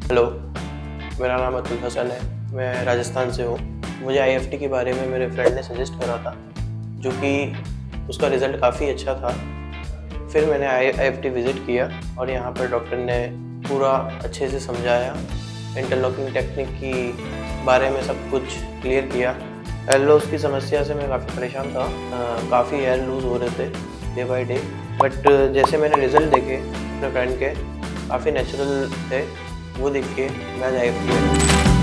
Hello, मेरा नाम अतुल हसन है। मैं राजस्थान से हूँ। मुझे IFT के बारे में मेरे फ्रेंड ने सजेस्ट करा था, जो कि उसका रिज़ल्ट काफ़ी अच्छा था। फिर मैंने IFT विज़िट किया और यहाँ पर डॉक्टर ने पूरा अच्छे से समझाया, इंटरलॉकिंग टेक्निक की बारे में सब कुछ क्लियर किया। हेयर लॉस की समस्या से मैं काफ़ी परेशान था। काफ़ी हेयर लूज़ हो रहे थे डे बाय डे, बट जैसे मैंने रिज़ल्ट देखे अपने फ्रेंड के, काफ़ी नेचुरल थे, वो देख के मैं IFT